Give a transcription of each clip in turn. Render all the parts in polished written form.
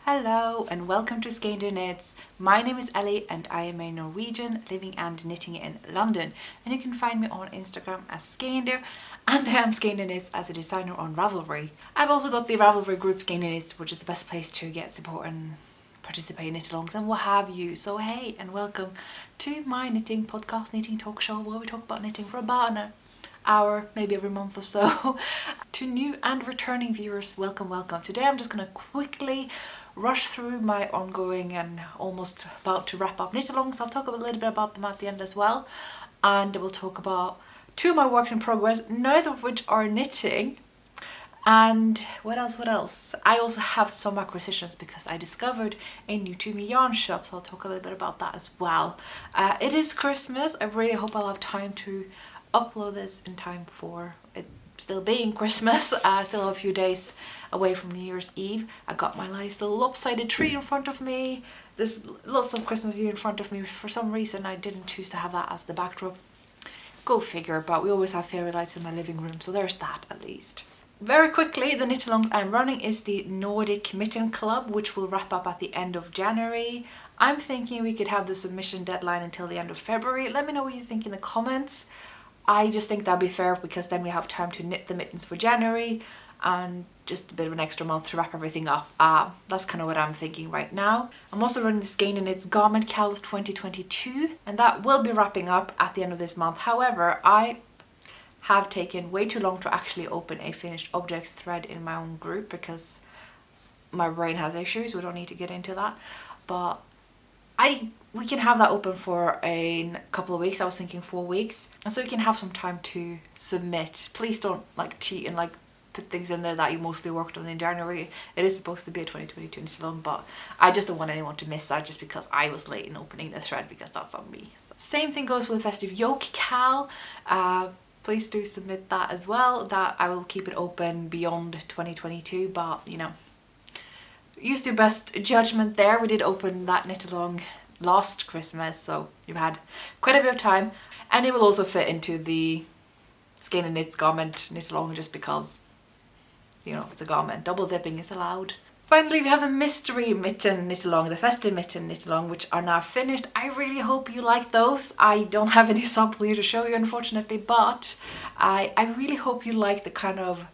Hello and welcome to Skeindeer Knits. My name is Ellie and I am a Norwegian living and knitting in London, and you can find me on Instagram as Skeindeer, and I am Skeindeer Knits as a designer on Ravelry. I've also got the Ravelry group Skeindeer Knits, which is the best place to get support and participate in knit-alongs and what have you. So hey, and welcome to my knitting podcast, knitting talk show, where we talk about knitting for about an hour, maybe every month or so. To new and returning viewers, welcome. Today I'm just going to quickly rush through my ongoing and almost about to wrap up knit-alongs. I'll talk a little bit about them at the end as well, and we'll talk about two of my works in progress, neither of which are knitting. And what else? I also have some acquisitions because I discovered a new to me yarn shop, so I'll talk a little bit about that as well. It is Christmas. I really hope I'll have time to upload this in time for it still being Christmas. I still have a few days away from New Year's Eve. I got my nice little lopsided tree in front of me. There's lots of Christmas view in front of me. For some reason I didn't choose to have that as the backdrop. Go figure, but we always have fairy lights in my living room, so there's that at least. Very quickly, the knit-alongs I'm running is the Nordic Mitten Club, which will wrap up at the end of January. I'm thinking we could have the submission deadline until the end of February. Let me know what you think in the comments. I just think that'd be fair because then we have time to knit the mittens for January and just a bit of an extra month to wrap everything up. That's kind of what I'm thinking right now. I'm also running the Skeindeer Knits Garment Cal 2022, and that will be wrapping up at the end of this month. However, I have taken way too long to actually open a finished objects thread in my own group because my brain has issues. We don't need to get into that, but we can have that open for a couple of weeks. I was thinking 4 weeks, and so you can have some time to submit. Please don't cheat and put things in there that you mostly worked on in January. It is supposed to be a 2022 knit-along, but I just don't want anyone to miss that just because I was late in opening the thread, because that's on me. So, same thing goes for the Festive Yoke Cal. Please do submit that as well. That I will keep it open beyond 2022, but you know, use your best judgment there. We did open that knit-along last Christmas, so you've had quite a bit of time, and it will also fit into the Skeindeer Knits garment knit-along just because, you know, it's a garment. Double dipping is allowed. Finally, we have the mystery mitten knit-along, the festive mitten knit-along, which are now finished. I really hope you like those. I don't have any sample here to show you, unfortunately, but I really hope you like the kind of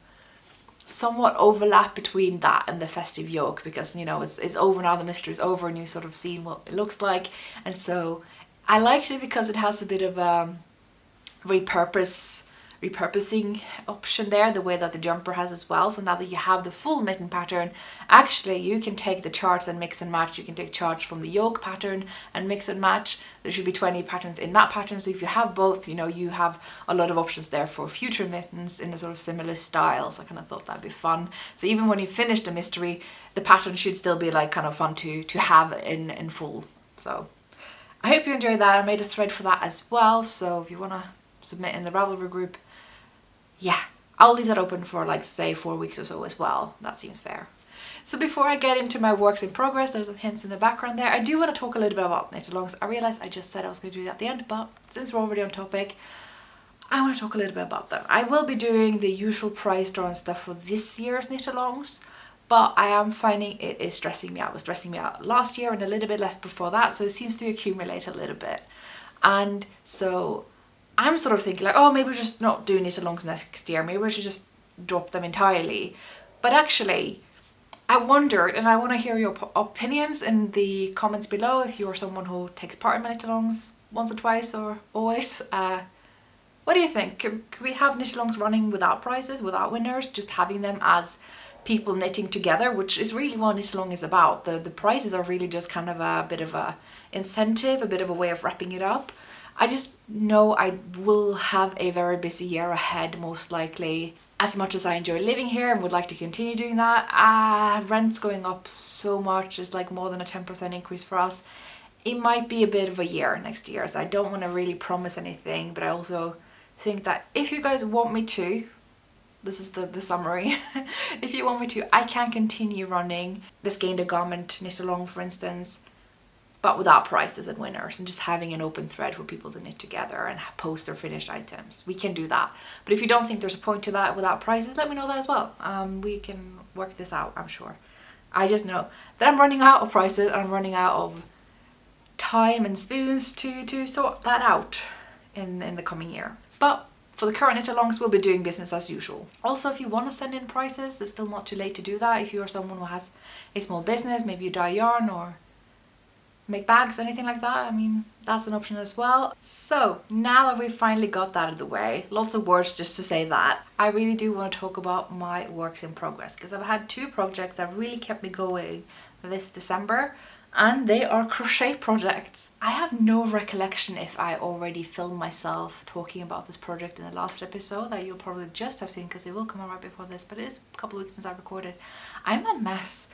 somewhat overlap between that and the festive yoke, because you know it's over now, the mystery is over, and you've sort of seen what it looks like. And so I liked it because it has a bit of a repurposing option there, the way that the jumper has as well. So now that you have the full mitten pattern, actually you can take the charts and mix and match. You can take charts from the yoke pattern and mix and match. There should be 20 patterns in that pattern, so if you have both, you know, you have a lot of options there for future mittens in a sort of similar style. So I kind of thought that'd be fun. So even when you finish the mystery, the pattern should still be kind of fun to have in full. So I hope you enjoyed that. I made a thread for that as well, so if you want to submit in the Ravelry group, yeah, I'll leave that open for say 4 weeks or so as well. That seems fair. So before I get into my works in progress, there's some hints in the background there. I do want to talk a little bit about knit-alongs. I realised I just said I was going to do that at the end, but since we're already on topic, I want to talk a little bit about them. I will be doing the usual price draw and stuff for this year's knit-alongs, but I am finding it is stressing me out. It was stressing me out last year and a little bit less before that, so it seems to accumulate a little bit. And so I'm sort of thinking oh, maybe we're just not doing knit-alongs next year. Maybe we should just drop them entirely. But actually, I wondered, and I want to hear your opinions in the comments below if you're someone who takes part in my knit-alongs once or twice or always. What do you think? Could we have knit-alongs running without prizes, without winners, just having them as people knitting together, which is really what knit-along is about. The prizes are really just kind of a bit of a incentive, a bit of a way of wrapping it up. I just know I will have a very busy year ahead, most likely. As much as I enjoy living here and would like to continue doing that, rent's going up so much. It's more than a 10% increase for us. It might be a bit of a year next year, so I don't want to really promise anything, but I also think that if you guys want me to, this is the summary, if you want me to, I can continue running the Skeindeer garment knit-along, for instance, but without prizes and winners, and just having an open thread for people to knit together and post their finished items. We can do that. But if you don't think there's a point to that without prizes, let me know that as well. We can work this out, I'm sure. I just know that I'm running out of prices and I'm running out of time and spoons to sort that out in the coming year. But for the current knit-alongs, we'll be doing business as usual. Also, if you want to send in prices, it's still not too late to do that. If you're someone who has a small business, maybe you dye yarn or make bags, anything like that, I mean, that's an option as well. So now that we've finally got that out of the way, lots of words just to say that, I really do want to talk about my works in progress, because I've had 2 projects that really kept me going this December, and they are crochet projects. I have no recollection if I already filmed myself talking about this project in the last episode that you'll probably just have seen, because it will come out right before this, but it is a couple of weeks since I recorded. I'm a mess.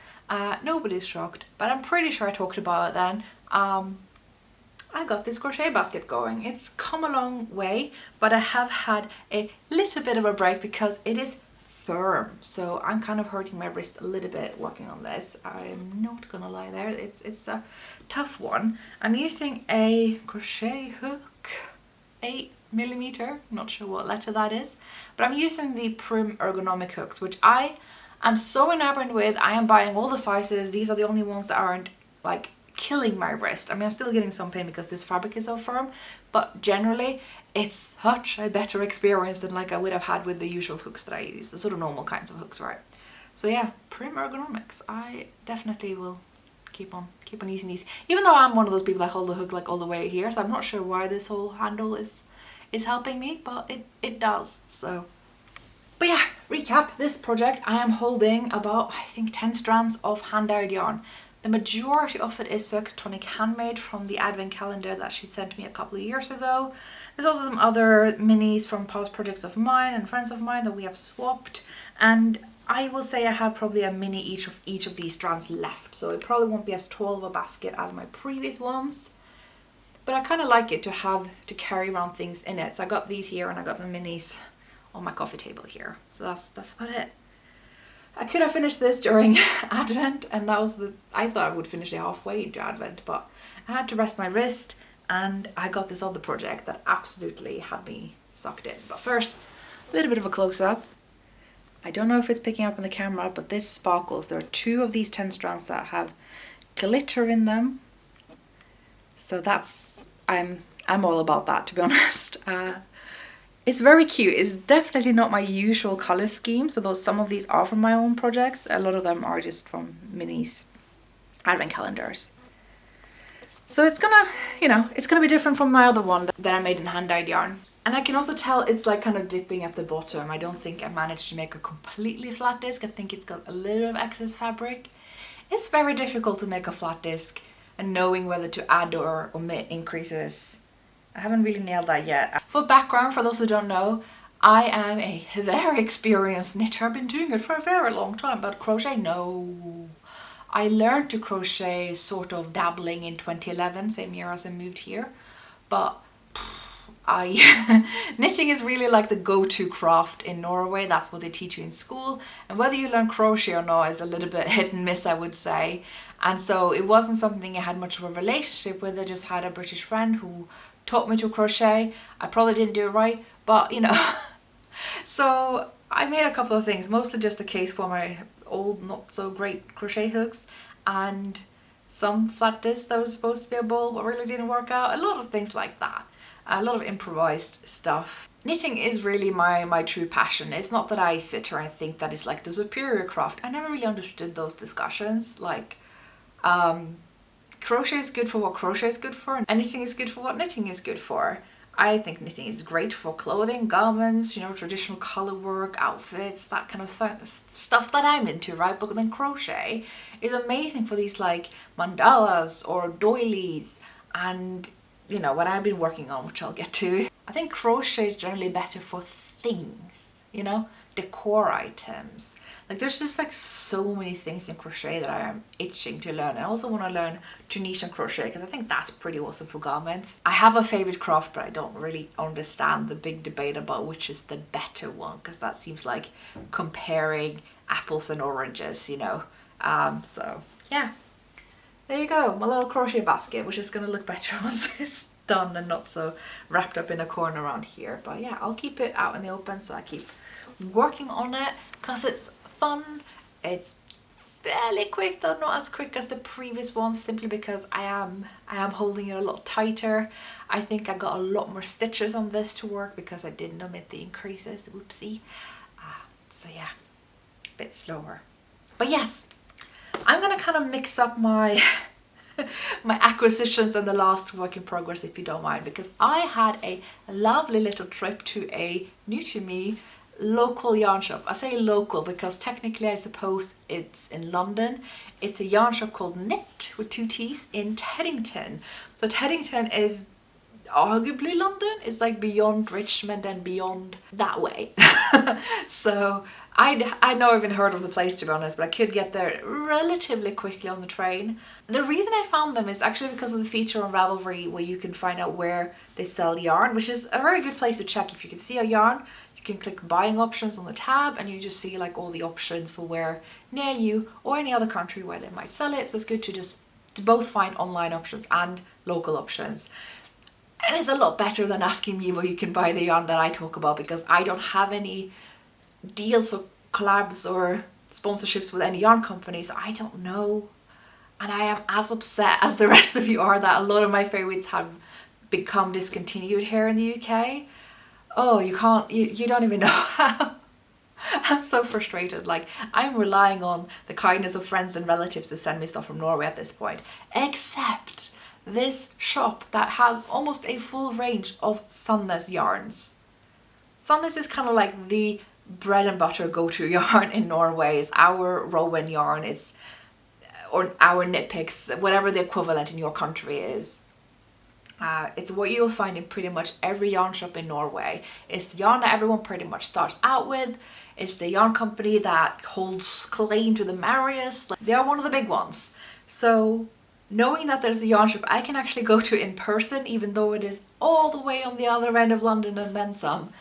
Nobody's shocked, but I'm pretty sure I talked about it then. I got this crochet basket going. It's come a long way, but I have had a little bit of a break because it is firm, so I'm kind of hurting my wrist a little bit working on this. I'm not gonna lie there, it's a tough one. I'm using a crochet hook, 8mm, not sure what letter that is, but I'm using the Prim ergonomic hooks, which I am so enamored with. I am buying all the sizes. These are the only ones that aren't like killing my wrist. I mean, I'm still getting some pain because this fabric is so firm, but generally it's such a better experience than like I would have had with the usual hooks that I use, the sort of normal kinds of hooks, right? So yeah, Prim ergonomics. I definitely will keep on using these, even though I'm one of those people that hold the hook like all the way here, so I'm not sure why this whole handle is helping me, but it does. So, but yeah, recap this project. I am holding about, I think, 10 strands of hand-dyed yarn. The majority of it is Circus Tonic handmade from the advent calendar that she sent me a couple of years ago. There's also some other minis from past projects of mine and friends of mine that we have swapped, and I will say I have probably a mini each of these strands left, so it probably won't be as tall of a basket as my previous ones, but I kind of like it to have to carry around things in it. So I got these here and I got some minis on my coffee table here, so that's about it. I could have finished this during Advent, and that was I thought I would finish it halfway into Advent, but I had to rest my wrist and I got this other project that absolutely had me sucked in. But first, a little bit of a close-up. I don't know if it's picking up on the camera, but this sparkles. There are 2 of these 10 strands that have glitter in them. So that's, I'm all about that, to be honest. It's very cute. It's definitely not my usual color scheme, so though some of these are from my own projects, a lot of them are just from minis, advent calendars. So it's gonna, you know, it's gonna be different from my other one that I made in hand-dyed yarn. And I can also tell it's like kind of dipping at the bottom. I don't think I managed to make a completely flat disc. I think it's got a little of excess fabric. It's very difficult to make a flat disc, and knowing whether to add or omit increases, I haven't really nailed that yet. For background, for those who don't know, I am a very experienced knitter. I've been doing it for a very long time, but crochet, no. I learned to crochet sort of dabbling in 2011, same year as I moved here, but knitting is really like the go-to craft in Norway. That's what they teach you in school, and whether you learn crochet or not is a little bit hit and miss, I would say. And so it wasn't something I had much of a relationship with. I just had a British friend who taught me to crochet. I probably didn't do it right, but you know. So I made a couple of things, mostly just a case for my old not so great crochet hooks, and some flat discs that was supposed to be a bowl but really didn't work out. A lot of things like that, a lot of improvised stuff. Knitting is really my true passion. It's not that I sit here and think that it's like the superior craft. I never really understood those discussions. Like crochet is good for what crochet is good for, and knitting is good for what knitting is good for. I think knitting is great for clothing, garments, you know, traditional color work, outfits, that kind of stuff that I'm into, right? But then crochet is amazing for these like mandalas or doilies, and you know, what I've been working on, which I'll get to. I think crochet is generally better for things, you know, decor items. Like there's just like so many things in crochet that I am itching to learn. I also want to learn Tunisian crochet because I think that's pretty awesome for garments. I have a favorite craft, but I don't really understand the big debate about which is the better one, because that seems like comparing apples and oranges, you know. So yeah, there you go, my little crochet basket, which is going to look better once it's done and not so wrapped up in a corner around here. But yeah, I'll keep it out in the open, so I keep working on it because it's fun, it's fairly quick, though not as quick as the previous ones, simply because I am holding it a lot tighter. I think I got a lot more stitches on this to work because I didn't omit the increases. Whoopsie. So yeah, a bit slower. But yes, I'm gonna kind of mix up my my acquisitions and the last work in progress, if you don't mind, because I had a lovely little trip to a new to me local yarn shop. I say local because technically I suppose it's in London. It's a yarn shop called Knit with 2 T's in Teddington. So Teddington is arguably London. It's like beyond Richmond and beyond that way. So I'd never even heard of the place, to be honest, but I could get there relatively quickly on the train. The reason I found them is actually because of the feature on Ravelry where you can find out where they sell yarn, which is a very good place to check. If you can see a yarn, you can click buying options on the tab and you just see like all the options for where near you or any other country where they might sell it. So it's good to both find online options and local options. And it's a lot better than asking me where you can buy the yarn that I talk about, because I don't have any deals or collabs or sponsorships with any yarn companies. I don't know, and I am as upset as the rest of you are that a lot of my favorites have become discontinued here in the UK. Oh, you don't even know how. I'm so frustrated. Like, I'm relying on the kindness of friends and relatives to send me stuff from Norway at this point, except this shop that has almost a full range of Sandnes yarns. Sandnes is kind of like the bread and butter go-to yarn in Norway. It's our Rowan yarn, or our knit picks, whatever the equivalent in your country is. It's what you'll find in pretty much every yarn shop in Norway. It's the yarn that everyone pretty much starts out with. It's the yarn company that holds claim to the merriest. Like, they are one of the big ones. So knowing that there's a yarn shop I can actually go to in person, even though it is all the way on the other end of London and then some,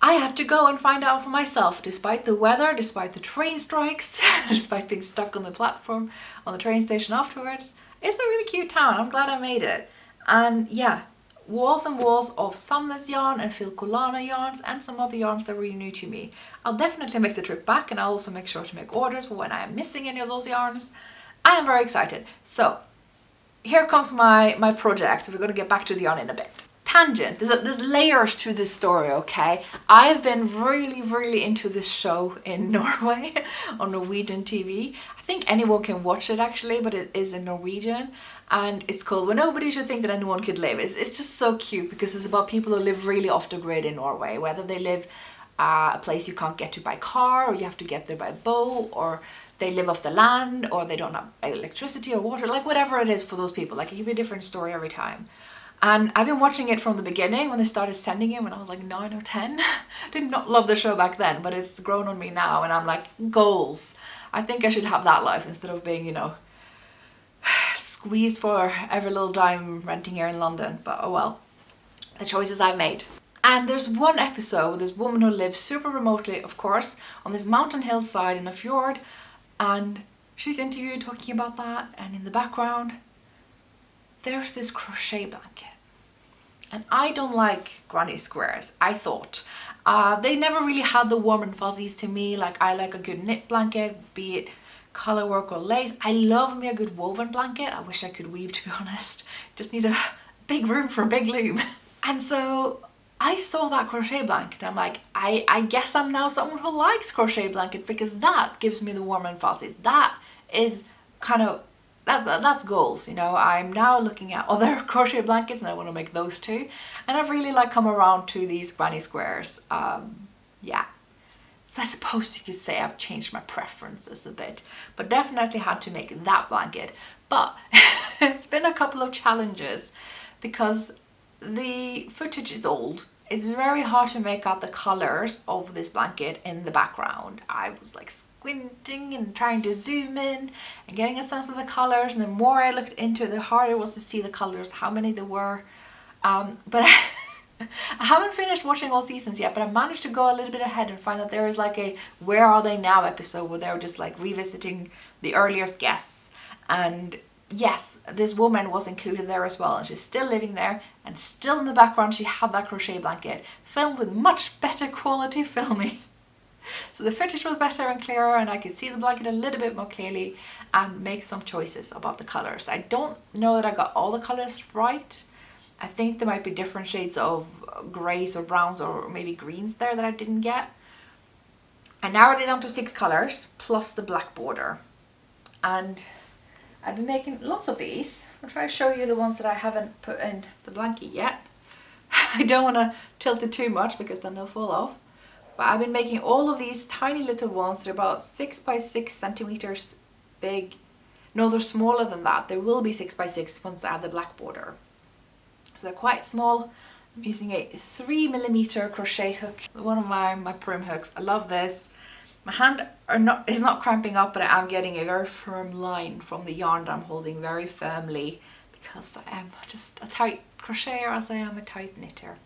I had to go and find out for myself, despite the weather, despite the train strikes, despite being stuck on the platform on the train station afterwards. It's a really cute town. I'm glad I made it. And yeah, walls and walls of Sandnes yarn and Filcolana yarns and some other yarns that were really new to me. I'll definitely make the trip back, and I'll also make sure to make orders for when I am missing any of those yarns. I am very excited. So here comes my project. We're going to get back to the yarn in a bit. Tangent. There's layers to this story, okay? I've been really into this show in Norway on Norwegian TV. I think anyone can watch it actually, but it is in Norwegian, and it's called When Nobody Should Think That Anyone Could Live. It's just so cute because it's about people who live really off the grid in Norway, whether they live a place you can't get to by car, or you have to get there by boat, or they live off the land, or they don't have electricity or water, like whatever it is for those people. Like, it can be a different story every time. And I've been watching it from the beginning when they started sending it when I was like 9 or 10. I did not love the show back then, but it's grown on me now, and I'm like, goals. I think I should have that life instead of being, you know, squeezed for every little dime renting here in London. But oh well, the choices I've made. And there's one episode with this woman who lives super remotely, of course, on this mountain hillside in a fjord, and she's interviewed talking about that, and in the background there's this crochet blanket. And I don't like granny squares, I thought. They never really had the warm and fuzzies to me. Like, I like a good knit blanket, be it color work or lace. I love me a good woven blanket. I wish I could weave, to be honest. Just need a big room for a big loom. And so I saw that crochet blanket, and I'm like, I guess I'm now someone who likes crochet blanket, because that gives me the warm and fuzzies. That is kind of, that's goals, you know. I'm now looking at other crochet blankets and I want to make those too, and I've really like come around to these granny squares. Yeah, so I suppose you could say I've changed my preferences a bit, but definitely had to make that blanket. But it's been a couple of challenges because the footage is old. It's very hard to make out the colors of this blanket in the background. I was like squinting and trying to zoom in and getting a sense of the colors, and the more I looked into it, the harder it was to see the colors, how many there were. But I haven't finished watching all seasons yet, but I managed to go a little bit ahead and find that there is like a Where Are They Now episode where they're just like revisiting the earliest guests. And yes, this woman was included there as well, and she's still living there, and still in the background she had that crochet blanket, filmed with much better quality filming. So the finish was better and clearer, and I could see the blanket a little bit more clearly and make some choices about the colors. I don't know that I got all the colors right. I think there might be different shades of grays or browns or maybe greens there that I didn't get. I narrowed it down to 6 colors plus the black border. And I've been making lots of these. I'll try to show you the ones that I haven't put in the blanket yet. I don't want to tilt it too much because then they'll fall off. But I've been making all of these tiny little ones. They're about 6 by 6 centimeters big. No, they're smaller than that. They will be 6 by 6 once I add the black border. So they're quite small. I'm using a 3mm crochet hook, one of my prim hooks. I love this. My hand is not cramping up, but I am getting a very firm line from the yarn that I'm holding very firmly because I am just a tight crocheter as I am a tight knitter.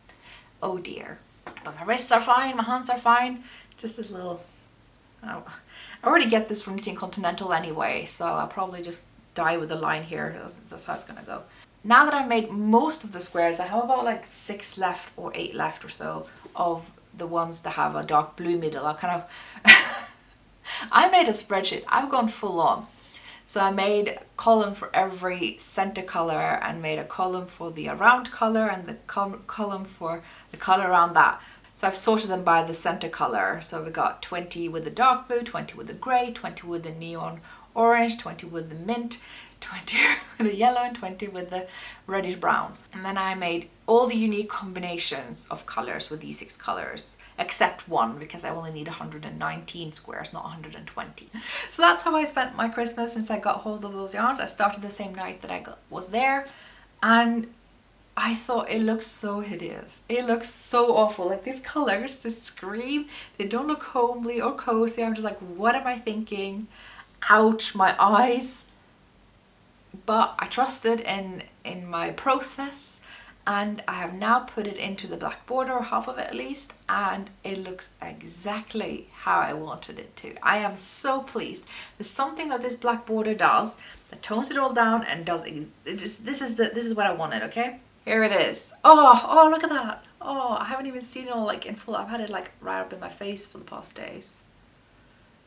Oh dear. But my wrists are fine, my hands are fine. Just this little... Oh, I already get this from Knitting Continental anyway, so I'll probably just die with a line here. That's how it's gonna go. Now that I've made most of the squares, I have about like 6 left or 8 left or so of the ones that have a dark blue middle. I kind of I made a spreadsheet. I've gone full on. So I made a column for every center color and made a column for the around color and the column for the color around that. So I've sorted them by the center color. So we got 20 with the dark blue, 20 with the gray, 20 with the neon orange, 20 with the mint, 20 with the yellow, and 20 with the reddish brown. And then I made all the unique combinations of colors with these 6 colors, except one, because I only need 119 squares, not 120. So that's how I spent my Christmas since I got hold of those yarns. I started the same night that I was there, and I thought it looks so hideous. It looks so awful. Like, these colors just scream. They don't look homely or cozy. I'm just like, what am I thinking? Ouch, my eyes. But I trusted in my process, and I have now put it into the black border, half of it at least, and it looks exactly how I wanted it to. I am so pleased. There's something that this black border does that tones it all down and does it. This is what I wanted. Okay, here it is. Oh, look at that. Oh, I haven't even seen it all like in full. I've had it like right up in my face for the past days.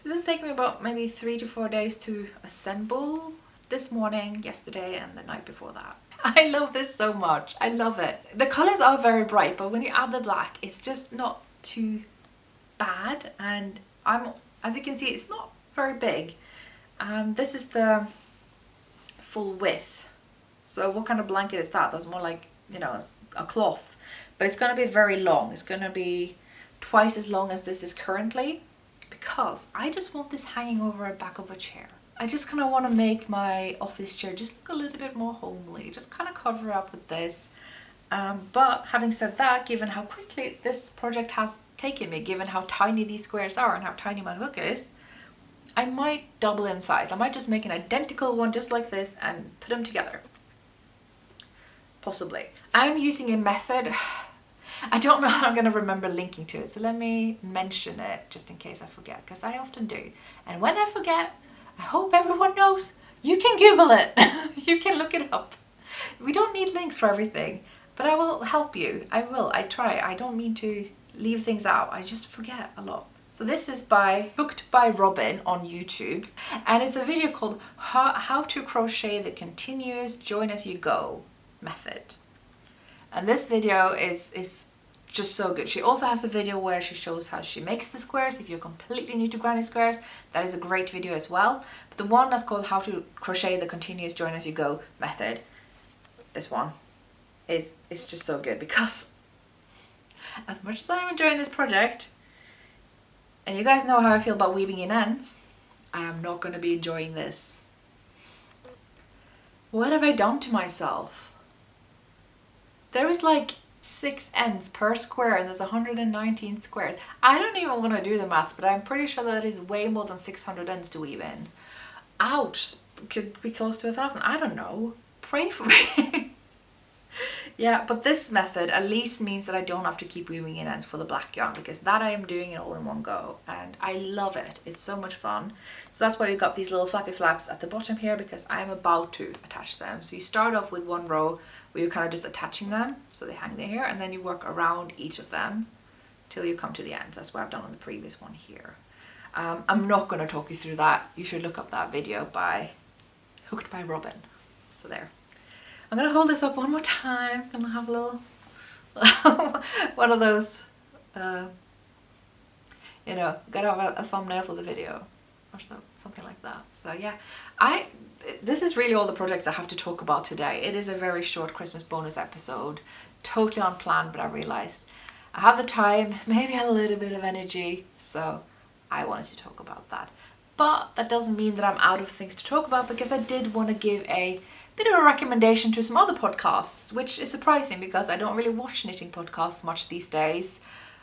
So this is taking me about maybe 3 to 4 days to assemble. This morning, yesterday, and the night before that. I love this so much. I love it. The colors are very bright, but when you add the black, it's just not too bad. And as you can see, it's not very big. This is the full width. So what kind of blanket is that? That's more like, you know, a cloth, but it's going to be very long. It's going to be twice as long as this is currently, because I just want this hanging over the back of a chair. I just kind of want to make my office chair just look a little bit more homely, just kind of cover up with this. But having said that, given how quickly this project has taken me, given how tiny these squares are and how tiny my hook is, I might double in size. I might just make an identical one just like this and put them together. Possibly. I'm using a method. I don't know how I'm going to remember linking to it, so let me mention it just in case I forget, because I often do. And when I forget, I hope everyone knows. You can Google it. You can look it up. We don't need links for everything, but I will help you. I will. I try. I don't mean to leave things out. I just forget a lot. So this is by Hooked by Robin on YouTube, and it's a video called How to Crochet the Continuous Join As You Go method. And this video is just so good. She also has a video where she shows how she makes the squares. If you're completely new to grinding squares, that is a great video as well. But the one that's called How to Crochet the Continuous Join As You Go method, this one is just so good, because as much as I'm enjoying this project, and you guys know how I feel about weaving in ends, I am not going to be enjoying this. What have I done to myself? There is like 6 ends per square, and there's 119 squares. I don't even want to do the maths, but I'm pretty sure that is way more than 600 ends to weave in. Ouch, could be close to 1,000. I don't know. Pray for me. Yeah, but this method at least means that I don't have to keep weaving in ends for the black yarn, because that I am doing it all in one go, and I love it. It's so much fun. So that's why we've got these little flappy flaps at the bottom here, because I am about to attach them. So you start off with one row where you're kind of just attaching them, so they hang there, and then you work around each of them till you come to the end. That's what I've done on the previous one here. I'm not going to talk you through that. You should look up that video by Hooked by Robin. So there. I'm going to hold this up one more time. I'm going to have a little one of those, you know, gotta have a thumbnail for the video or something like that. So yeah, this is really all the projects I have to talk about today. It is a very short Christmas bonus episode, totally unplanned, but I realized I have the time, maybe a little bit of energy, so I wanted to talk about that. But that doesn't mean that I'm out of things to talk about, because I did want to give a bit of a recommendation to some other podcasts, which is surprising because I don't really watch knitting podcasts much these days,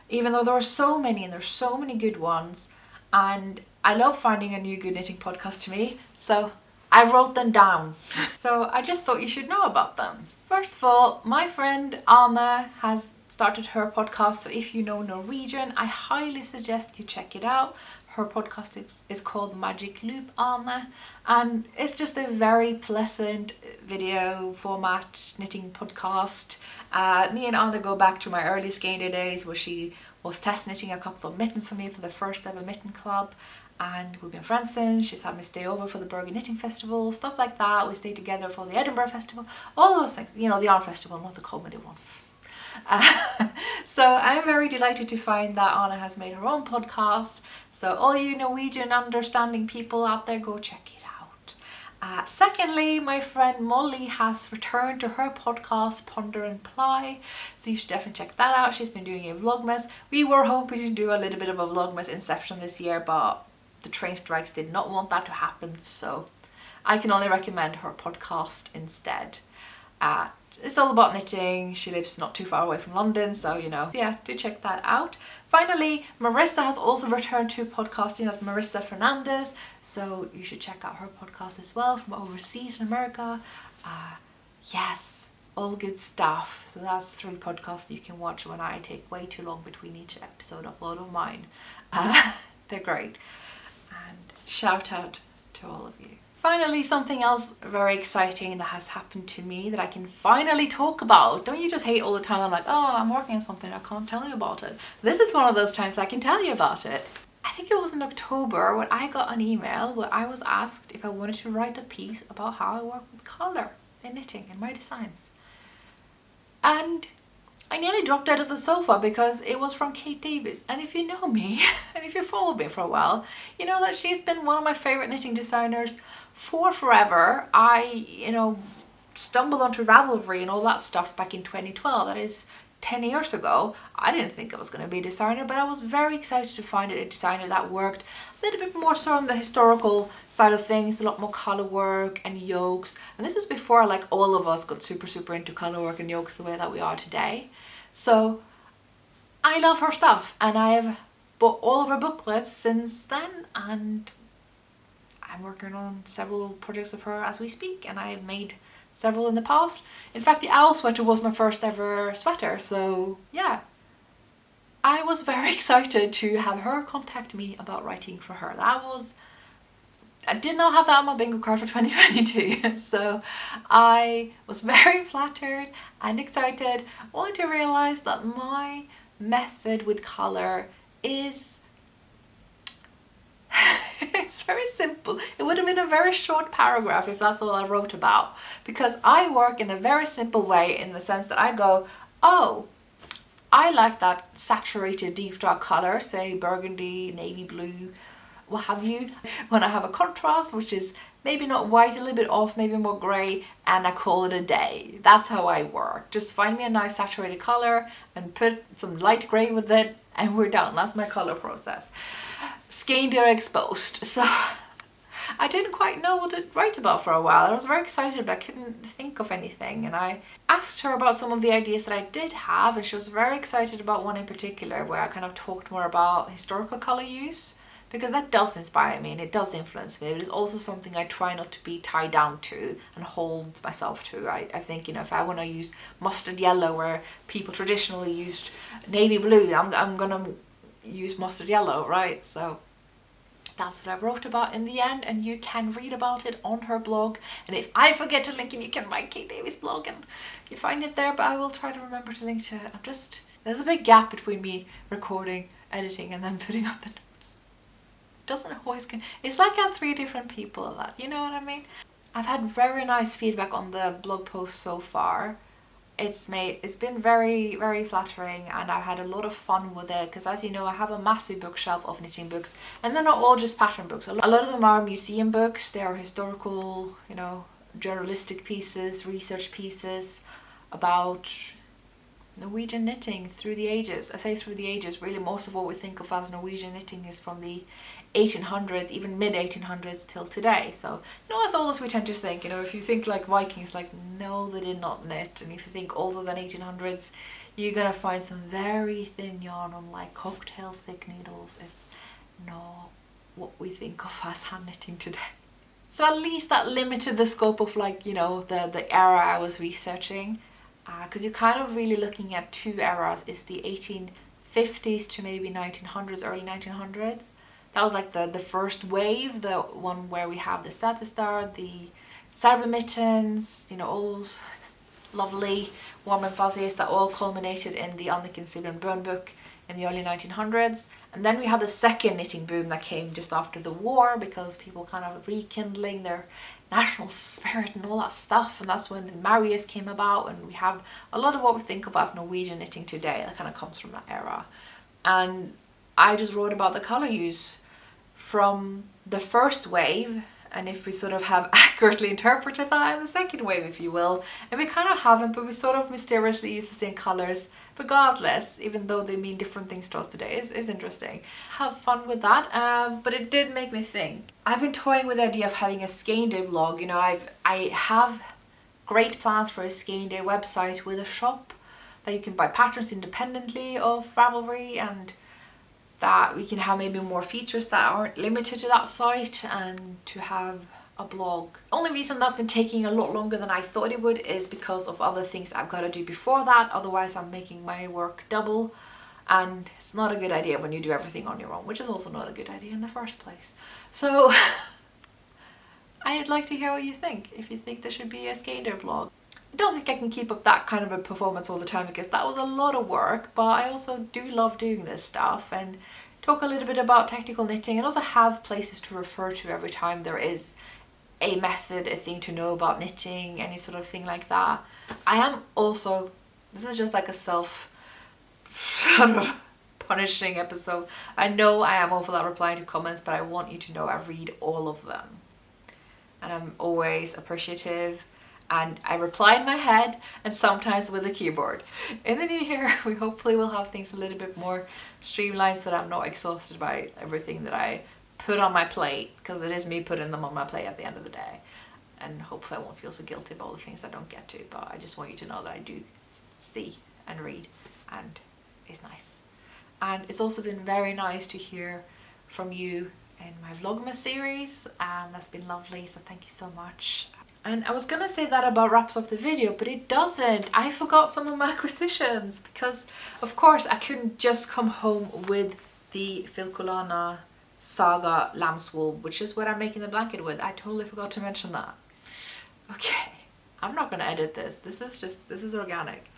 even though there are so many and there's so many good ones, and I love finding a new good knitting podcast to me, so I wrote them down. So I just thought you should know about them. First of all, my friend Anna has started her podcast, so if you know Norwegian, I highly suggest you check it out. Her podcast is called Magic Loop Anna, and it's just a very pleasant video format knitting podcast. Me and Anna go back to my early Skeindeer days, where she was test knitting a couple of mittens for me for the first ever mitten club, and we've been friends since. She's had me stay over for the Bergen Knitting Festival, stuff like that. We stayed together for the Edinburgh Festival, all those things, you know, the art festival, not the comedy one. So I'm very delighted to find that Anna has made her own podcast. So all you Norwegian understanding people out there, go check it out. Secondly, my friend Molly has returned to her podcast Ponder and Ply, so you should definitely check that out. She's been doing a vlogmas. We were hoping to do a little bit of a vlogmas inception this year, but the train strikes did not want that to happen, so I can only recommend her podcast instead. It's all about knitting. She lives not too far away from London, so you know, yeah, do check that out. Finally, Marissa has also returned to podcasting as Marissa Fernandez, so you should check out her podcast as well, from overseas in America. Yes, all good stuff. So that's 3 podcasts you can watch when I take way too long between each episode upload of mine. They're great. And shout out to all of you. Finally, something else very exciting that has happened to me that I can finally talk about. Don't you just hate all the time? I'm like, oh, I'm working on something, I can't tell you about it. This is one of those times I can tell you about it. I think it was in October when I got an email where I was asked if I wanted to write a piece about how I work with colour in knitting and my designs. And I nearly dropped out of the sofa because it was from Kate Davis, and if you know me, and if you followed me for a while, you know that she's been one of my favourite knitting designers for forever. I, you know, stumbled onto Ravelry and all that stuff back in 2012, that is 10 years ago. I didn't think I was going to be a designer, but I was very excited to find a designer that worked a little bit more so on the historical side of things, a lot more colour work and yokes. And this is before like all of us got super into colour work and yokes the way that we are today. So I love her stuff, and I have bought all of her booklets since then, and I'm working on several projects of her as we speak, and I have made several in the past. In fact, the owl sweater was my first ever sweater, so yeah. I was very excited to have her contact me about writing for her. I did not have that on my bingo card for 2022, so I was very flattered and excited, only to realise that my method with colour is it's very simple. It would have been a very short paragraph if that's all I wrote about, because I work in a very simple way, in the sense that I go, oh, I like that saturated deep dark colour, say burgundy, navy blue, what have you. When I have a contrast, which is maybe not white, a little bit off, maybe more grey, and I call it a day. That's how I work. Just find me a nice saturated colour and put some light grey with it, and we're done. That's my colour process. Skeindeer exposed. So I didn't quite know what to write about for a while. I was very excited, but I couldn't think of anything, and I asked her about some of the ideas that I did have, and she was very excited about one in particular where I kind of talked more about historical colour use, because that does inspire me and it does influence me, but it's also something I try not to be tied down to and hold myself to. I think, you know, if I want to use mustard yellow where people traditionally used navy blue, I'm gonna use mustard yellow, right? So that's what I wrote about in the end, and you can read about it on her blog. And if I forget to link it, you can write Kate Davis' blog and you find it there, but I will try to remember to link to it. I'm just There's a big gap between me recording, editing, and then putting up the notes. It doesn't always get, it's like I'm 3 different people at that, you know what I mean? I've had very nice feedback on the blog post so far. It's been very, very flattering, and I've had a lot of fun with it because, as you know, I have a massive bookshelf of knitting books, and they're not all just pattern books. A lot of them are museum books. They are historical, you know, journalistic pieces, research pieces about Norwegian knitting through the ages. I say through the ages, really most of what we think of as Norwegian knitting is from the 1800s, even mid 1800s till today. So not as old as we tend to think. You know, if you think like Vikings, like no, they did not knit. And if you think older than 1800s, you're gonna find some very thin yarn on like cocktail thick needles. It's not what we think of as hand knitting today. So at least that limited the scope of, like, you know, the era I was researching. Because you're kind of really looking at 2 eras. It's the 1850s to maybe 1900s, early 1900s. That was like the first wave, the one where we have the Satistar, the cyber mittens, you know, all those lovely warm and fuzzies that all culminated in the Anniken Sibren Bøhn book in the early 1900s. And then we had the second knitting boom that came just after the war, because people kind of rekindling their national spirit and all that stuff, and that's when the Marius came about, and we have a lot of what we think of as Norwegian knitting today that kind of comes from that era. And I just wrote about the colour use from the first wave, and if we sort of have accurately interpreted that in the second wave, if you will. And we kind of haven't, but we sort of mysteriously use the same colours regardless, even though they mean different things to us today. It's interesting. Have fun with that. But it did make me think. I've been toying with the idea of having a Skeindeer blog. You know, I have great plans for a Skeindeer website with a shop that you can buy patterns independently of Ravelry, and that we can have maybe more features that aren't limited to that site, and to have a blog. Only reason that's been taking a lot longer than I thought it would is because of other things I've got to do before that. Otherwise I'm making my work double, and it's not a good idea when you do everything on your own, which is also not a good idea in the first place. So I'd like to hear what you think, if you think there should be a Skeindeer blog. I don't think I can keep up that kind of a performance all the time, because that was a lot of work, but I also do love doing this stuff and talk a little bit about technical knitting, and also have places to refer to every time there is a method, a thing to know about knitting, any sort of thing like that. I am also, this is just like a self sort of punishing episode. I know I am awful at replying to comments, but I want you to know I read all of them. And I'm always appreciative, and I reply in my head and sometimes with a keyboard. In the new year, we hopefully will have things a little bit more streamlined so that I'm not exhausted by everything that I put on my plate, because it is me putting them on my plate at the end of the day. And hopefully I won't feel so guilty about all the things I don't get to, but I just want you to know that I do see and read, and it's nice. And it's also been very nice to hear from you in my Vlogmas series. That's been lovely, so thank you so much. And I was gonna say that about wraps up the video, but it doesn't. I forgot some of my acquisitions, because of course I couldn't just come home with the Filcolana Saga lamb's wool, which is what I'm making the blanket with. I totally forgot to mention that. Okay, I'm not gonna edit this. This is organic.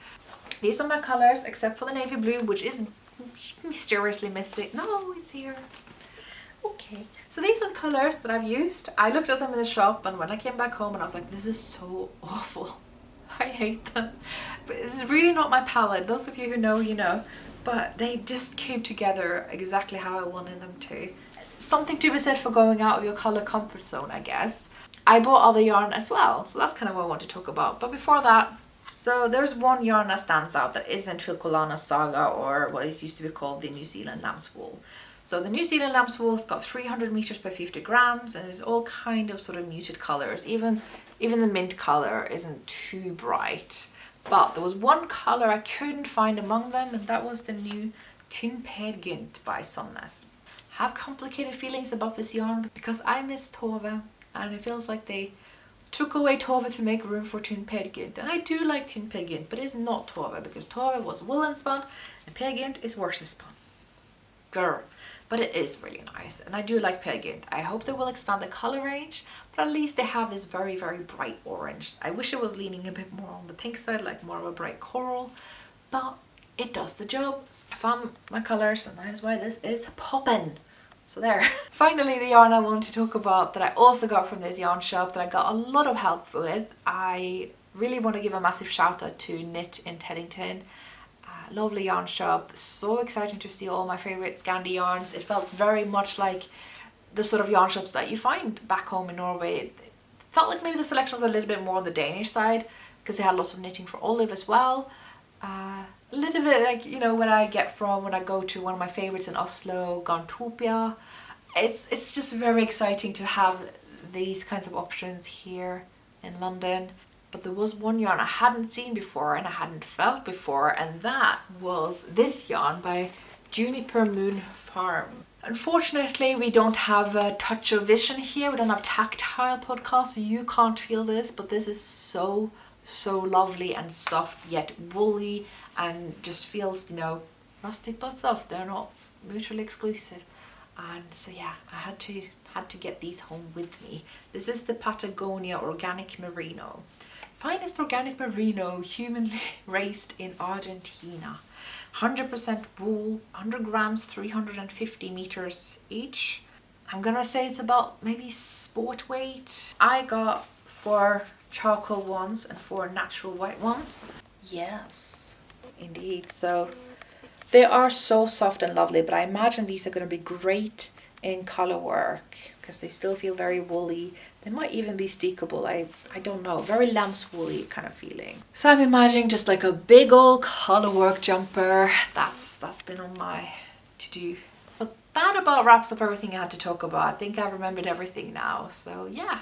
These are my colors, except for the navy blue, which is mysteriously missing. No, it's here. Okay, so these are the colors that I've used. I looked at them in the shop, and when I came back home and I was like, this is so awful. I hate them. But it's really not my palette. Those of you who know, you know. But they just came together exactly how I wanted them to. Something to be said for going out of your color comfort zone, I guess. I bought other yarn as well, so that's kind of what I want to talk about. But before that, so there's one yarn that stands out that isn't Filcolana Saga, or what is used to be called the New Zealand lamb's wool. So the New Zealand lamb's wool has got 300 meters per 50 grams, and it's all kind of sort of muted colors. Even the mint color isn't too bright. But there was one color I couldn't find among them, and that was the new Tynn Per Gynt by Sandnes. I have complicated feelings about this yarn because I miss Tove, and it feels like they took away Tove to make room for Tynn Per Gynt. And I do like Tynn Per Gynt, but it's not Tove, because Tove was woolen spun and Per Gynt is worsted spun. Girl. But it is really nice, and I do like Per Gynt. I hope they will expand the color range, but at least they have this very, very bright orange. I wish it was leaning a bit more on the pink side, like more of a bright coral, but it does the job. I found my colours and that is why this is poppin'. So there. Finally, the yarn I want to talk about that I also got from this yarn shop that I got a lot of help with. I really want to give a massive shout out to Knit in Teddington. Lovely yarn shop. So exciting to see all my favourite Scandi yarns. It felt very much like the sort of yarn shops that you find back home in Norway. It felt like maybe the selection was a little bit more on the Danish side because they had lots of knitting for Olive as well. A little bit like, you know, what I get from when I go to one of my favourites in Oslo, Garntopia. It's just very exciting to have these kinds of options here in London. But there was one yarn I hadn't seen before and I hadn't felt before, and that was this yarn by Juniper Moon Farm. Unfortunately, we don't have a touch of vision here. We don't have tactile podcast, so you can't feel this, but this is so lovely and soft yet woolly and just feels, you know, rustic but soft. They're not mutually exclusive. And so yeah, I had to get these home with me. This is the Patagonia Organic Merino. Finest organic merino humanly raised in Argentina. 100% wool, 100 grams, 350 meters each. I'm gonna say it's about maybe sport weight. I got 4 charcoal ones and 4 natural white ones. Yes, indeed. So they are so soft and lovely, but I imagine these are going to be great in color work because they still feel very woolly. They might even be steekable. I don't know. Very lamb's woolly kind of feeling. So I'm imagining just like a big old color work jumper. That's been on my to-do. But that about wraps up everything I had to talk about. I think I've remembered everything now. So yeah.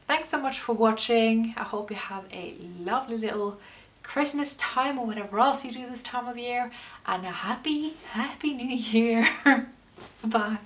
Thanks so much for watching. I hope you have a lovely little Christmas time or whatever else you do this time of year, and a happy new year. Bye.